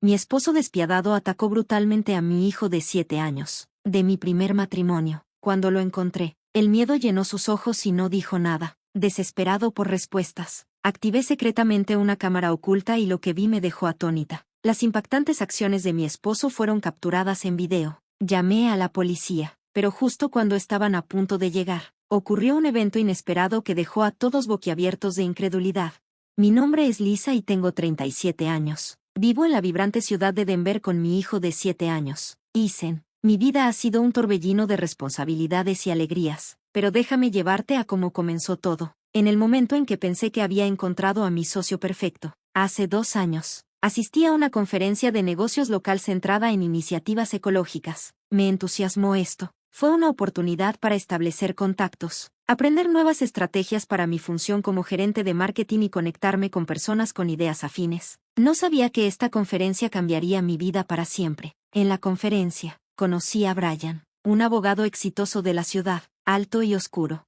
Mi esposo despiadado atacó brutalmente a mi hijo de 7 años, de mi primer matrimonio. Cuando lo encontré, el miedo llenó sus ojos y no dijo nada. Desesperado por respuestas, activé secretamente una cámara oculta y lo que vi me dejó atónita. Las impactantes acciones de mi esposo fueron capturadas en video. Llamé a la policía, pero justo cuando estaban a punto de llegar, ocurrió un evento inesperado que dejó a todos boquiabiertos de incredulidad. Mi nombre es Lisa y tengo 37 años. Vivo en la vibrante ciudad de Denver con mi hijo de 7 años, Ethan. Mi vida ha sido un torbellino de responsabilidades y alegrías, pero déjame llevarte a cómo comenzó todo. En el momento en que pensé que había encontrado a mi socio perfecto, hace 2 años, asistí a una conferencia de negocios local centrada en iniciativas ecológicas. Me entusiasmó esto. Fue una oportunidad para establecer contactos, aprender nuevas estrategias para mi función como gerente de marketing y conectarme con personas con ideas afines. No sabía que esta conferencia cambiaría mi vida para siempre. En la conferencia, conocí a Brian, un abogado exitoso de la ciudad, alto y oscuro.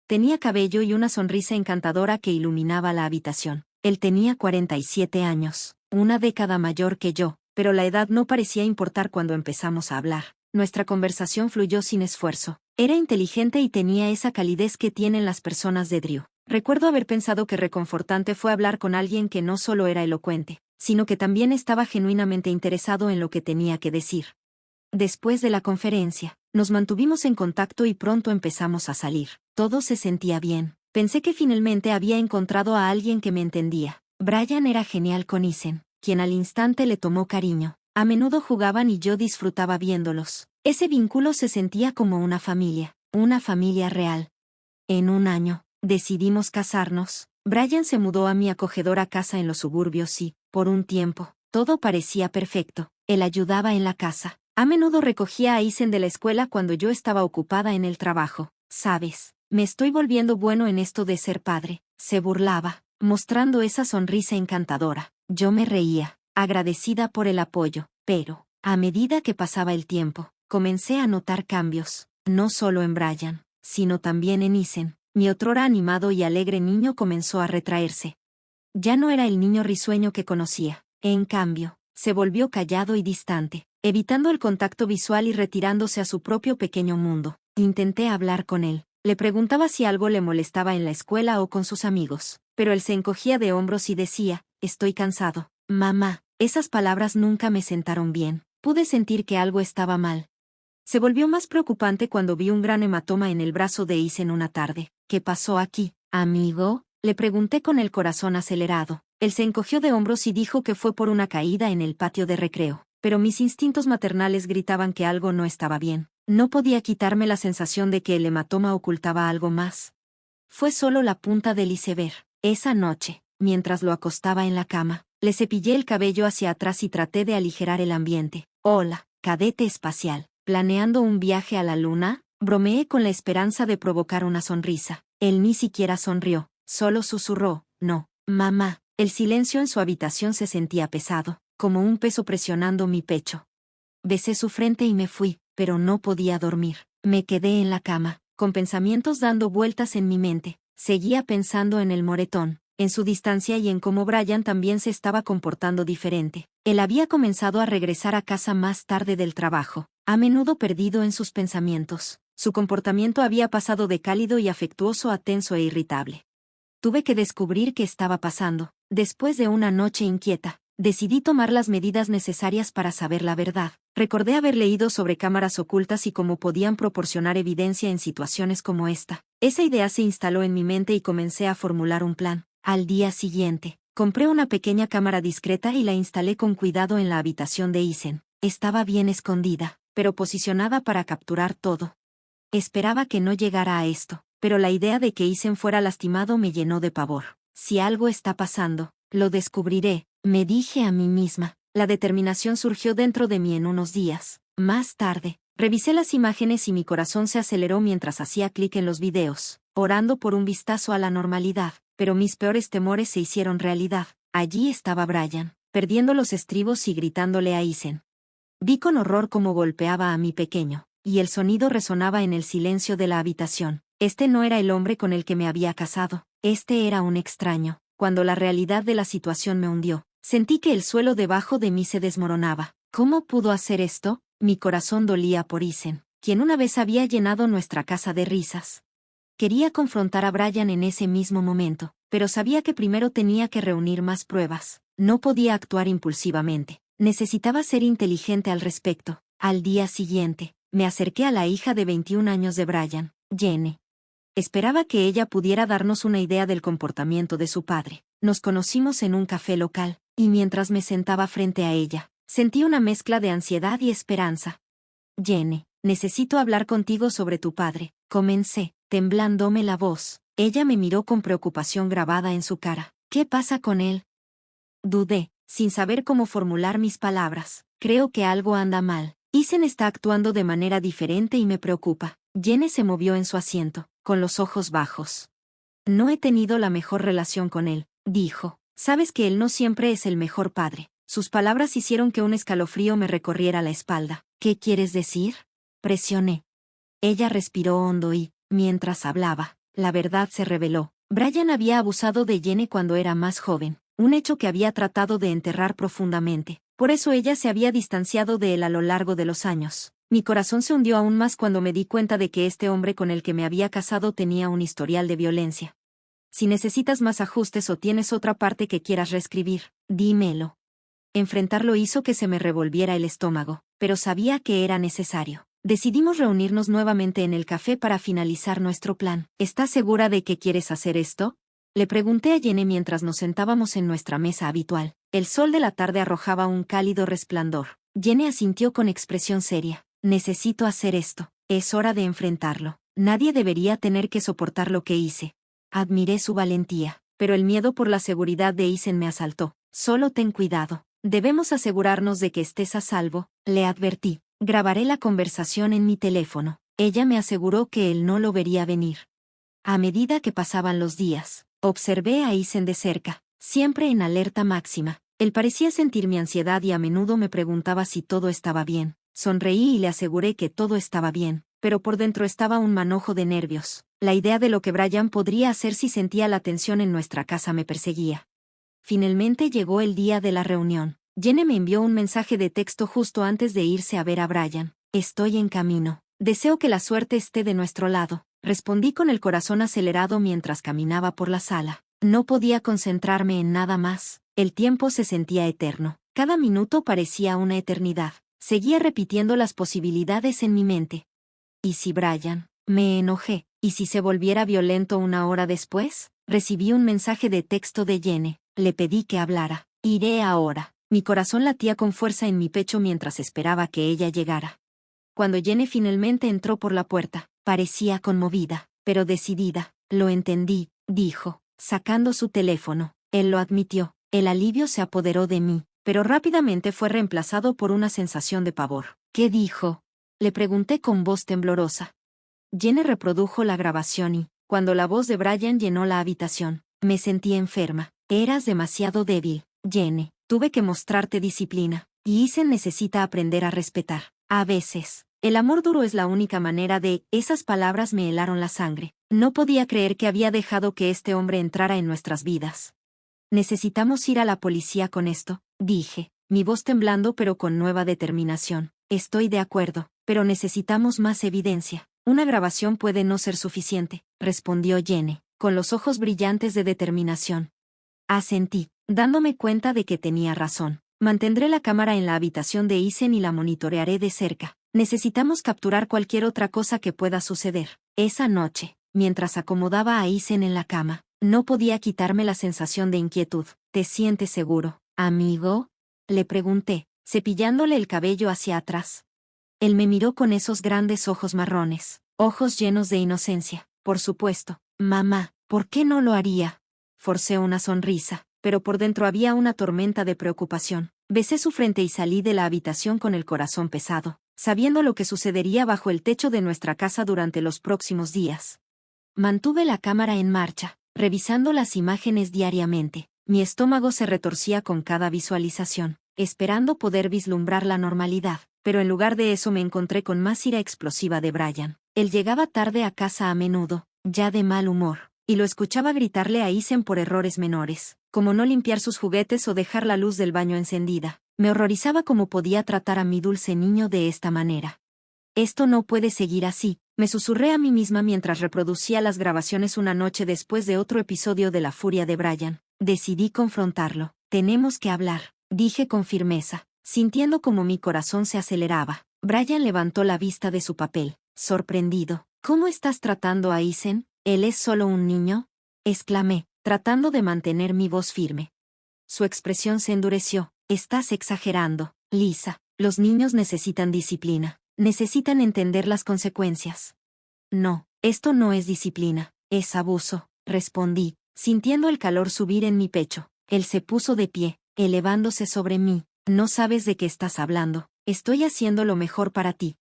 Tenía cabello y una sonrisa encantadora que iluminaba la habitación. Él tenía 47 años, una década mayor que yo, pero la edad no parecía importar cuando empezamos a hablar. Nuestra conversación fluyó sin esfuerzo. Era inteligente y tenía esa calidez que tienen las personas de Drew. Recuerdo haber pensado que reconfortante fue hablar con alguien que no solo era elocuente, sino que también estaba genuinamente interesado en lo que tenía que decir. Después de la conferencia, nos mantuvimos en contacto y pronto empezamos a salir. Todo se sentía bien. Pensé que finalmente había encontrado a alguien que me entendía. Brian era genial con Ethan, quien al instante le tomó cariño. A menudo jugaban y yo disfrutaba viéndolos. Ese vínculo se sentía como una familia real. En 1 año, decidimos casarnos. Brian se mudó a mi acogedora casa en los suburbios y, por un tiempo, todo parecía perfecto. Él ayudaba en la casa. A menudo recogía a Ethan de la escuela cuando yo estaba ocupada en el trabajo. ¿Sabes? Me estoy volviendo bueno en esto de ser padre. Se burlaba, mostrando esa sonrisa encantadora. Yo me reía, agradecida por el apoyo, pero, a medida que pasaba el tiempo, comencé a notar cambios, no solo en Brian, sino también en Ethan. Mi otrora animado y alegre niño comenzó a retraerse. Ya no era el niño risueño que conocía. En cambio, se volvió callado y distante, evitando el contacto visual y retirándose a su propio pequeño mundo. Intenté hablar con él. Le preguntaba si algo le molestaba en la escuela o con sus amigos, pero él se encogía de hombros y decía, estoy cansado. Mamá, esas palabras nunca me sentaron bien. Pude sentir que algo estaba mal. Se volvió más preocupante cuando vi un gran hematoma en el brazo de Ethan una tarde. ¿Qué pasó aquí, amigo? Le pregunté con el corazón acelerado. Él se encogió de hombros y dijo que fue por una caída en el patio de recreo, pero mis instintos maternales gritaban que algo no estaba bien. No podía quitarme la sensación de que el hematoma ocultaba algo más. Fue solo la punta del iceberg. Esa noche, mientras lo acostaba en la cama, le cepillé el cabello hacia atrás y traté de aligerar el ambiente. Hola, cadete espacial. ¿Planeando un viaje a la luna? Bromeé con la esperanza de provocar una sonrisa. Él ni siquiera sonrió, solo susurró, no, mamá. El silencio en su habitación se sentía pesado, como un peso presionando mi pecho. Besé su frente y me fui, pero no podía dormir. Me quedé en la cama, con pensamientos dando vueltas en mi mente. Seguía pensando en el moretón, en su distancia y en cómo Brian también se estaba comportando diferente. Él había comenzado a regresar a casa más tarde del trabajo, a menudo perdido en sus pensamientos. Su comportamiento había pasado de cálido y afectuoso a tenso e irritable. Tuve que descubrir qué estaba pasando. Después de una noche inquieta, decidí tomar las medidas necesarias para saber la verdad. Recordé haber leído sobre cámaras ocultas y cómo podían proporcionar evidencia en situaciones como esta. Esa idea se instaló en mi mente y comencé a formular un plan. Al día siguiente, compré una pequeña cámara discreta y la instalé con cuidado en la habitación de Ethan. Estaba bien escondida, pero posicionada para capturar todo. Esperaba que no llegara a esto, pero la idea de que Ethan fuera lastimado me llenó de pavor. Si algo está pasando, lo descubriré, me dije a mí misma. La determinación surgió dentro de mí en unos días. Más tarde, revisé las imágenes y mi corazón se aceleró mientras hacía clic en los videos, orando por un vistazo a la normalidad, pero mis peores temores se hicieron realidad. Allí estaba Brian, perdiendo los estribos y gritándole a Ethan. Vi con horror cómo golpeaba a mi pequeño, y el sonido resonaba en el silencio de la habitación. Este no era el hombre con el que me había casado, este era un extraño. Cuando la realidad de la situación me hundió, Sentí que el suelo debajo de mí se desmoronaba. ¿Cómo pudo hacer esto? Mi corazón dolía por Isen, quien una vez había llenado nuestra casa de risas. Quería confrontar a Brian en ese mismo momento, pero sabía que primero tenía que reunir más pruebas. No podía actuar impulsivamente. Necesitaba ser inteligente al respecto. Al día siguiente, me acerqué a la hija de 21 años de Brian, Jenny. Esperaba que ella pudiera darnos una idea del comportamiento de su padre. Nos conocimos en un café local, y mientras me sentaba frente a ella, sentí una mezcla de ansiedad y esperanza. Jenny, necesito hablar contigo sobre tu padre, comencé, temblándome la voz. Ella me miró con preocupación grabada en su cara. ¿Qué pasa con él? Dudé, sin saber cómo formular mis palabras. Creo que algo anda mal. Isen está actuando de manera diferente y me preocupa. Jenny se movió en su asiento, con los ojos bajos. No he tenido la mejor relación con él, dijo. Sabes que él no siempre es el mejor padre. Sus palabras hicieron que un escalofrío me recorriera la espalda. ¿Qué quieres decir? Presioné. Ella respiró hondo y, mientras hablaba, la verdad se reveló. Brian había abusado de Jenny cuando era más joven, un hecho que había tratado de enterrar profundamente. Por eso ella se había distanciado de él a lo largo de los años. Mi corazón se hundió aún más cuando me di cuenta de que este hombre con el que me había casado tenía un historial de violencia. Si necesitas más ajustes o tienes otra parte que quieras reescribir, dímelo. Enfrentarlo hizo que se me revolviera el estómago, pero sabía que era necesario. Decidimos reunirnos nuevamente en el café para finalizar nuestro plan. ¿Estás segura de que quieres hacer esto? Le pregunté a Jenny mientras nos sentábamos en nuestra mesa habitual. El sol de la tarde arrojaba un cálido resplandor. Jenny asintió con expresión seria. Necesito hacer esto. Es hora de enfrentarlo. Nadie debería tener que soportar lo que hice. Admiré su valentía, pero el miedo por la seguridad de Isen me asaltó. Solo ten cuidado. Debemos asegurarnos de que estés a salvo, le advertí. Grabaré la conversación en mi teléfono. Ella me aseguró que él no lo vería venir. A medida que pasaban los días, observé a Isen de cerca, siempre en alerta máxima. Él parecía sentir mi ansiedad y a menudo me preguntaba si todo estaba bien. Sonreí y le aseguré que todo estaba bien, pero por dentro estaba un manojo de nervios. La idea de lo que Brian podría hacer si sentía la tensión en nuestra casa me perseguía. Finalmente llegó el día de la reunión. Jenny me envió un mensaje de texto justo antes de irse a ver a Brian. Estoy en camino. Deseo que la suerte esté de nuestro lado. Respondí con el corazón acelerado mientras caminaba por la sala. No podía concentrarme en nada más. El tiempo se sentía eterno. Cada minuto parecía una eternidad. Seguía repitiendo las posibilidades en mi mente. ¿Y si Brian? Me enojé. ¿Y si se volviera violento una hora después? Recibí un mensaje de texto de Jenny. Le pedí que hablara. Iré ahora. Mi corazón latía con fuerza en mi pecho mientras esperaba que ella llegara. Cuando Jenny finalmente entró por la puerta, parecía conmovida, pero decidida. Lo entendí, dijo, sacando su teléfono. Él lo admitió. El alivio se apoderó de mí, pero rápidamente fue reemplazado por una sensación de pavor. ¿Qué dijo? Le pregunté con voz temblorosa. Jenny reprodujo la grabación y, cuando la voz de Brian llenó la habitación, me sentí enferma. Eras demasiado débil, Jenny. Tuve que mostrarte disciplina. Y Isen necesita aprender a respetar. A veces, el amor duro es la única manera de... Esas palabras me helaron la sangre. No podía creer que había dejado que este hombre entrara en nuestras vidas. Necesitamos ir a la policía con esto, dije, mi voz temblando pero con nueva determinación. Estoy de acuerdo, pero necesitamos más evidencia. Una grabación puede no ser suficiente, respondió Jenny, con los ojos brillantes de determinación. Asentí, dándome cuenta de que tenía razón. Mantendré la cámara en la habitación de Isen y la monitorearé de cerca. Necesitamos capturar cualquier otra cosa que pueda suceder. Esa noche, mientras acomodaba a Isen en la cama, no podía quitarme la sensación de inquietud. ¿Te sientes seguro, amigo? Le pregunté, cepillándole el cabello hacia atrás. Él me miró con esos grandes ojos marrones, ojos llenos de inocencia. Por supuesto, mamá, ¿por qué no lo haría? Forcé una sonrisa, pero por dentro había una tormenta de preocupación. Besé su frente y salí de la habitación con el corazón pesado, sabiendo lo que sucedería bajo el techo de nuestra casa durante los próximos días. Mantuve la cámara en marcha, revisando las imágenes diariamente. Mi estómago se retorcía con cada visualización, esperando poder vislumbrar la normalidad, pero en lugar de eso me encontré con más ira explosiva de Brian. Él llegaba tarde a casa a menudo, ya de mal humor. y lo escuchaba gritarle a Isen por errores menores, como no limpiar sus juguetes o dejar la luz del baño encendida. Me horrorizaba cómo podía tratar a mi dulce niño de esta manera. Esto no puede seguir así, me susurré a mí misma mientras reproducía las grabaciones una noche después de otro episodio de La furia de Brian. Decidí confrontarlo. Tenemos que hablar, dije con firmeza, sintiendo como mi corazón se aceleraba. Brian levantó la vista de su papel, sorprendido. ¿Cómo estás tratando a Isen? ¿Él es solo un niño? Exclamé, tratando de mantener mi voz firme. Su expresión se endureció. Estás exagerando, Lisa. Los niños necesitan disciplina. Necesitan entender las consecuencias. No, esto no es disciplina, es abuso, respondí, sintiendo el calor subir en mi pecho. Él se puso de pie, elevándose sobre mí. No sabes de qué estás hablando. Estoy haciendo lo mejor para ti.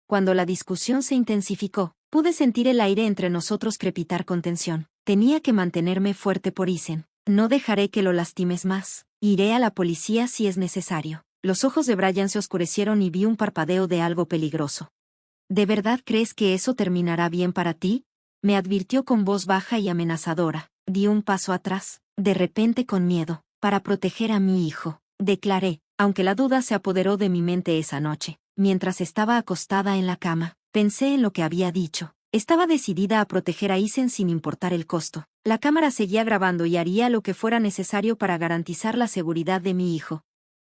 Cuando la discusión se intensificó, pude sentir el aire entre nosotros crepitar con tensión. Tenía que mantenerme fuerte por Isen. No dejaré que lo lastimes más. Iré a la policía si es necesario. Los ojos de Brian se oscurecieron y vi un parpadeo de algo peligroso. ¿De verdad crees que eso terminará bien para ti? Me advirtió con voz baja y amenazadora. Di un paso atrás, de repente con miedo, para proteger a mi hijo, declaré, aunque la duda se apoderó de mi mente esa noche. Mientras estaba acostada en la cama, pensé en lo que había dicho. Estaba decidida a proteger a Isen sin importar el costo. La cámara seguía grabando y haría lo que fuera necesario para garantizar la seguridad de mi hijo.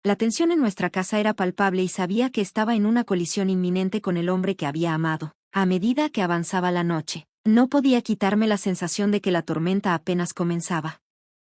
La tensión en nuestra casa era palpable y sabía que estaba en una colisión inminente con el hombre que había amado. A medida que avanzaba la noche, no podía quitarme la sensación de que la tormenta apenas comenzaba.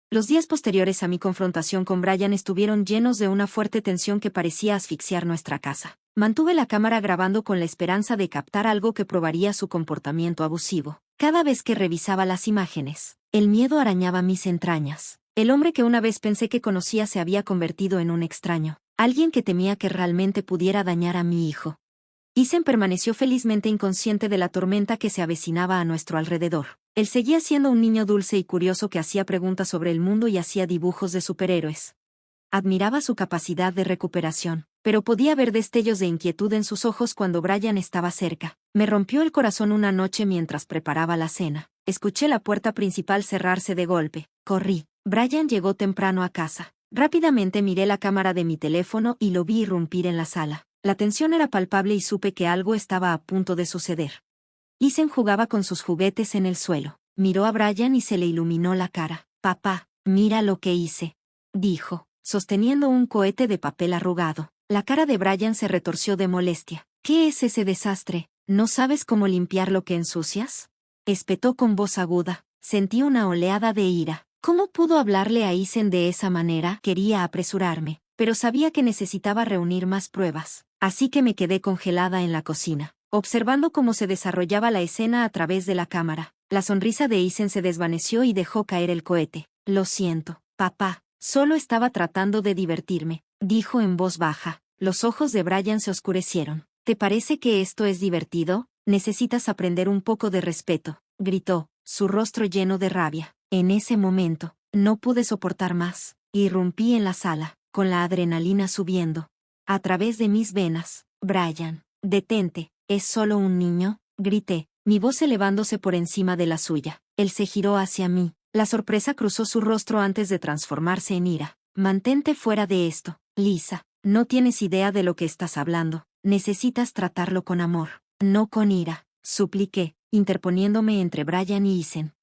Los días posteriores a mi confrontación con Brian estuvieron llenos de una fuerte tensión que parecía asfixiar nuestra casa. Mantuve la cámara grabando con la esperanza de captar algo que probaría su comportamiento abusivo. Cada vez que revisaba las imágenes, el miedo arañaba mis entrañas. El hombre que una vez pensé que conocía se había convertido en un extraño, alguien que temía que realmente pudiera dañar a mi hijo. Isen permaneció felizmente inconsciente de la tormenta que se avecinaba a nuestro alrededor. Él seguía siendo un niño dulce y curioso que hacía preguntas sobre el mundo y hacía dibujos de superhéroes. Admiraba su capacidad de recuperación, pero podía ver destellos de inquietud en sus ojos cuando Brian estaba cerca. Me rompió el corazón una noche mientras preparaba la cena. Escuché la puerta principal cerrarse de golpe. Corrí. Brian llegó temprano a casa. Rápidamente miré la cámara de mi teléfono y lo vi irrumpir en la sala. La tensión era palpable y supe que algo estaba a punto de suceder. Isen jugaba con sus juguetes en el suelo. Miró a Brian y se le iluminó la cara. Papá, mira lo que hice, dijo, sosteniendo un cohete de papel arrugado. La cara de Brian se retorció de molestia. ¿Qué es ese desastre? ¿No sabes cómo limpiar lo que ensucias? Espetó con voz aguda. Sentí una oleada de ira. ¿Cómo pudo hablarle a Isen de esa manera? Quería apresurarme, pero sabía que necesitaba reunir más pruebas, así que me quedé congelada en la cocina, observando cómo se desarrollaba la escena a través de la cámara. La sonrisa de Isen se desvaneció y dejó caer el cohete. Lo siento, papá, solo estaba tratando de divertirme, dijo en voz baja. Los ojos de Brian se oscurecieron. ¿Te parece que esto es divertido? Necesitas aprender un poco de respeto, gritó, su rostro lleno de rabia. En ese momento, no pude soportar más. Irrumpí en la sala, con la adrenalina subiendo a través de mis venas. Brian, detente, ¿es solo un niño? Grité, mi voz elevándose por encima de la suya. Él se giró hacia mí. La sorpresa cruzó su rostro antes de transformarse en ira. Mantente fuera de esto, Lisa. No tienes idea de lo que estás hablando. Necesitas tratarlo con amor, no con ira, supliqué, interponiéndome entre Brian y Isen.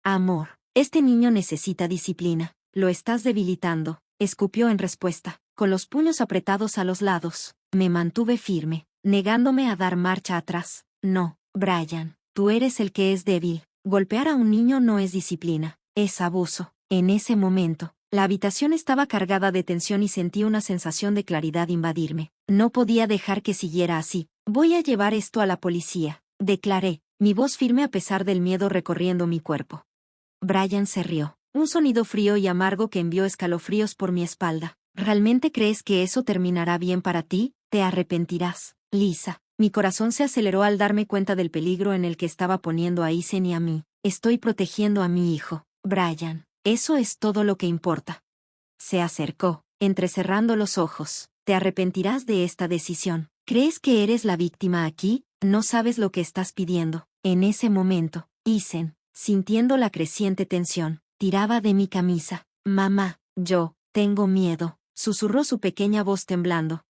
Amor. Este niño necesita disciplina. Lo estás debilitando, escupió en respuesta, con los puños apretados a los lados. Me mantuve firme, negándome a dar marcha atrás. No, Brian, tú eres el que es débil. Golpear a un niño no es disciplina, es abuso. En ese momento, la habitación estaba cargada de tensión y sentí una sensación de claridad invadirme. No podía dejar que siguiera así. Voy a llevar esto a la policía, declaré, mi voz firme a pesar del miedo recorriendo mi cuerpo. Brian se rió, un sonido frío y amargo que envió escalofríos por mi espalda. ¿Realmente crees que eso terminará bien para ti? Te arrepentirás, Lisa. Mi corazón se aceleró al darme cuenta del peligro en el que estaba poniendo a Isen y a mí. Estoy protegiendo a mi hijo, Brian. Eso es todo lo que importa. Se acercó, entrecerrando los ojos. Te arrepentirás de esta decisión. ¿Crees que eres la víctima aquí? No sabes lo que estás pidiendo. En ese momento, Isen sintiendo la creciente tensión. Tiraba de mi camisa. Mamá, yo, tengo miedo, susurró su pequeña voz temblando.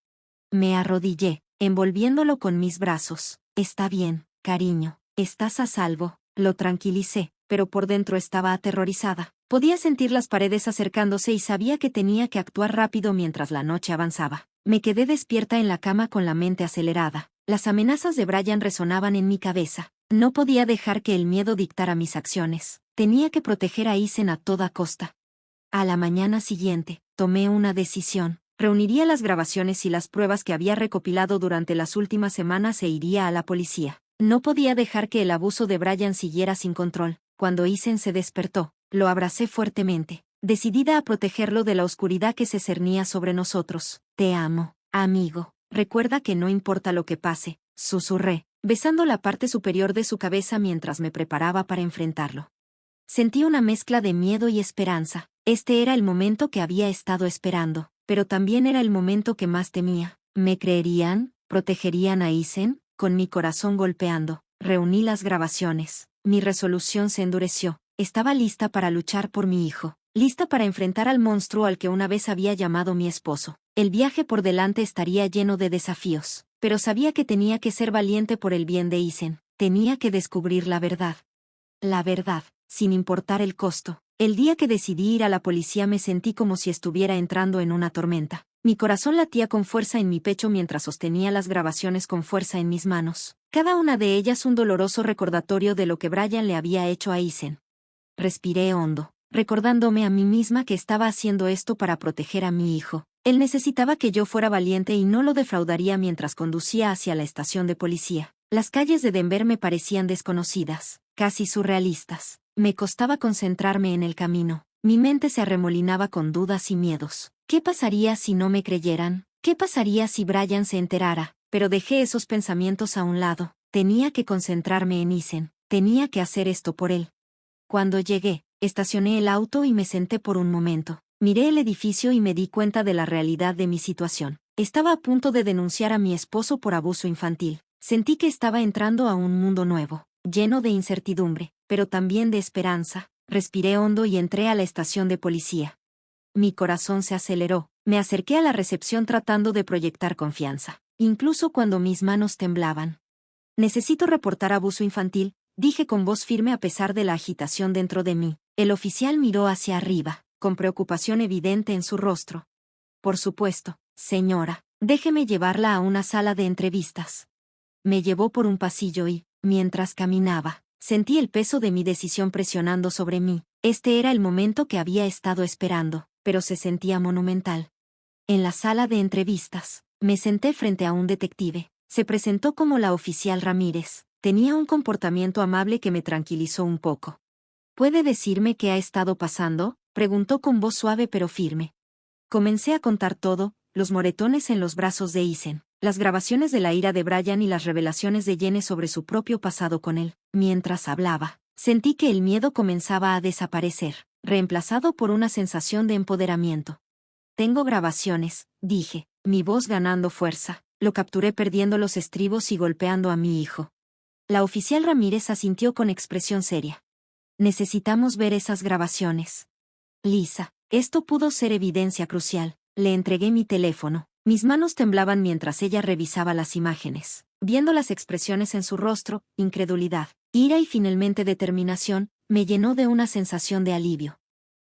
Me arrodillé, envolviéndolo con mis brazos. Está bien, cariño, estás a salvo, lo tranquilicé, pero por dentro estaba aterrorizada. Podía sentir las paredes acercándose y sabía que tenía que actuar rápido mientras la noche avanzaba. Me quedé despierta en la cama con la mente acelerada. Las amenazas de Brian resonaban en mi cabeza. No podía dejar que el miedo dictara mis acciones. Tenía que proteger a Isen a toda costa. A la mañana siguiente, tomé una decisión. Reuniría las grabaciones y las pruebas que había recopilado durante las últimas semanas e iría a la policía. No podía dejar que el abuso de Brian siguiera sin control. Cuando Isen se despertó, lo abracé fuertemente, decidida a protegerlo de la oscuridad que se cernía sobre nosotros. Te amo, amigo. Recuerda que no importa lo que pase, susurré, besando la parte superior de su cabeza mientras me preparaba para enfrentarlo. Sentí una mezcla de miedo y esperanza. Este era el momento que había estado esperando, pero también era el momento que más temía. ¿Me creerían? ¿Protegerían a Isen? Con mi corazón golpeando, reuní las grabaciones. Mi resolución se endureció. Estaba lista para luchar por mi hijo, lista para enfrentar al monstruo al que una vez había llamado mi esposo. El viaje por delante estaría lleno de desafíos, pero sabía que tenía que ser valiente por el bien de Isen. Tenía que descubrir la verdad. La verdad, sin importar el costo. El día que decidí ir a la policía me sentí como si estuviera entrando en una tormenta. Mi corazón latía con fuerza en mi pecho mientras sostenía las grabaciones con fuerza en mis manos. Cada una de ellas un doloroso recordatorio de lo que Brian le había hecho a Isen. Respiré hondo, recordándome a mí misma que estaba haciendo esto para proteger a mi hijo. Él necesitaba que yo fuera valiente y no lo defraudaría mientras conducía hacia la estación de policía. Las calles de Denver me parecían desconocidas, casi surrealistas. Me costaba concentrarme en el camino. Mi mente se arremolinaba con dudas y miedos. ¿Qué pasaría si no me creyeran? ¿Qué pasaría si Brian se enterara? Pero dejé esos pensamientos a un lado. Tenía que concentrarme en Isen. Tenía que hacer esto por él. Cuando llegué, estacioné el auto y me senté por un momento. Miré el edificio y me di cuenta de la realidad de mi situación. Estaba a punto de denunciar a mi esposo por abuso infantil. Sentí que estaba entrando a un mundo nuevo, lleno de incertidumbre, pero también de esperanza. Respiré hondo y entré a la estación de policía. Mi corazón se aceleró. Me acerqué a la recepción tratando de proyectar confianza, incluso cuando mis manos temblaban. Necesito reportar abuso infantil, dije con voz firme a pesar de la agitación dentro de mí. El oficial miró hacia arriba, con preocupación evidente en su rostro. Por supuesto, señora, déjeme llevarla a una sala de entrevistas. Me llevó por un pasillo y, mientras caminaba, sentí el peso de mi decisión presionando sobre mí. Este era el momento que había estado esperando, pero se sentía monumental. En la sala de entrevistas, me senté frente a un detective. Se presentó como la oficial Ramírez. Tenía un comportamiento amable que me tranquilizó un poco. ¿Puede decirme qué ha estado pasando?, preguntó con voz suave pero firme. Comencé a contar todo, los moretones en los brazos de Isen, las grabaciones de la ira de Brian y las revelaciones de Jenny sobre su propio pasado con él. Mientras hablaba, sentí que el miedo comenzaba a desaparecer, reemplazado por una sensación de empoderamiento. Tengo grabaciones, dije, mi voz ganando fuerza. Lo capturé perdiendo los estribos y golpeando a mi hijo. La oficial Ramírez asintió con expresión seria. Necesitamos ver esas grabaciones. Lisa, esto pudo ser evidencia crucial. Le entregué mi teléfono. Mis manos temblaban mientras ella revisaba las imágenes. Viendo las expresiones en su rostro, incredulidad, ira y finalmente determinación, me llenó de una sensación de alivio.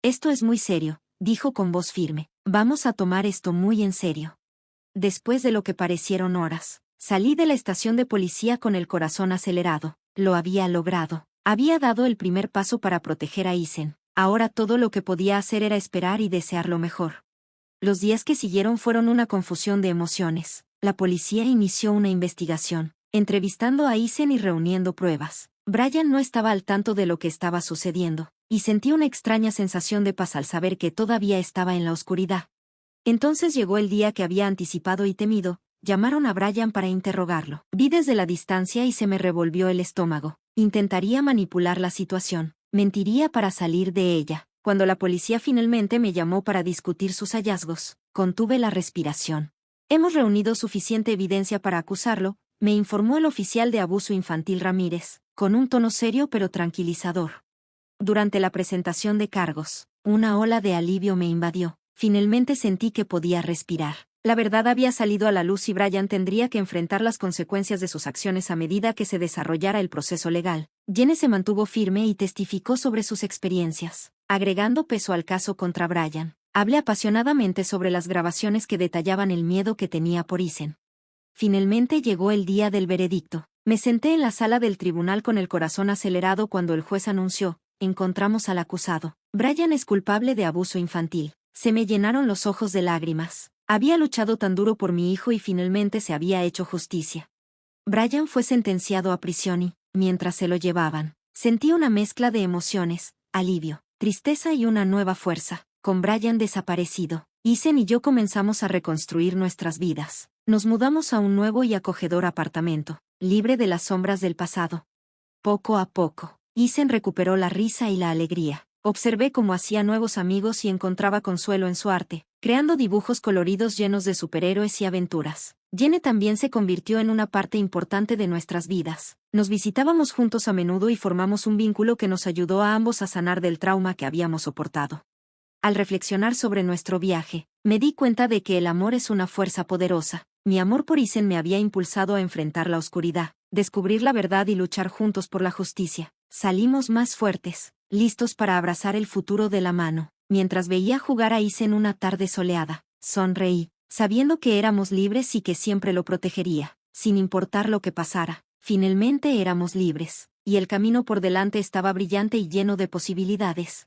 Esto es muy serio, dijo con voz firme. Vamos a tomar esto muy en serio. Después de lo que parecieron horas, salí de la estación de policía con el corazón acelerado. Lo había logrado. Había dado el primer paso para proteger a Isen. Ahora todo lo que podía hacer era esperar y desear lo mejor. Los días que siguieron fueron una confusión de emociones. La policía inició una investigación, entrevistando a Isen y reuniendo pruebas. Brian no estaba al tanto de lo que estaba sucediendo, y sentí una extraña sensación de paz al saber que todavía estaba en la oscuridad. Entonces llegó el día que había anticipado y temido. Llamaron a Brian para interrogarlo. Vi desde la distancia y se me revolvió el estómago. Intentaría manipular la situación. Mentiría para salir de ella. Cuando la policía finalmente me llamó para discutir sus hallazgos, contuve la respiración. Hemos reunido suficiente evidencia para acusarlo, me informó el oficial de abuso infantil Ramírez, con un tono serio pero tranquilizador. Durante la presentación de cargos, una ola de alivio me invadió. Finalmente sentí que podía respirar. La verdad había salido a la luz y Brian tendría que enfrentar las consecuencias de sus acciones a medida que se desarrollara el proceso legal. Jenny se mantuvo firme y testificó sobre sus experiencias, agregando peso al caso contra Brian. Hablé apasionadamente sobre las grabaciones que detallaban el miedo que tenía por Ethan. Finalmente llegó el día del veredicto. Me senté en la sala del tribunal con el corazón acelerado cuando el juez anunció: encontramos al acusado. Brian es culpable de abuso infantil. Se me llenaron los ojos de lágrimas. Había luchado tan duro por mi hijo y finalmente se había hecho justicia. Brian fue sentenciado a prisión y, mientras se lo llevaban, sentí una mezcla de emociones, alivio, tristeza y una nueva fuerza. Con Brian desaparecido, Ethan y yo comenzamos a reconstruir nuestras vidas. Nos mudamos a un nuevo y acogedor apartamento, libre de las sombras del pasado. Poco a poco, Ethan recuperó la risa y la alegría. Observé cómo hacía nuevos amigos y encontraba consuelo en su arte, creando dibujos coloridos llenos de superhéroes y aventuras. Jenny también se convirtió en una parte importante de nuestras vidas. Nos visitábamos juntos a menudo y formamos un vínculo que nos ayudó a ambos a sanar del trauma que habíamos soportado. Al reflexionar sobre nuestro viaje, me di cuenta de que el amor es una fuerza poderosa. Mi amor por Ethan me había impulsado a enfrentar la oscuridad, descubrir la verdad y luchar juntos por la justicia. Salimos más fuertes, listos para abrazar el futuro de la mano. Mientras veía jugar a Ethan una tarde soleada, sonreí, sabiendo que éramos libres y que siempre lo protegería, sin importar lo que pasara. Finalmente éramos libres, y el camino por delante estaba brillante y lleno de posibilidades.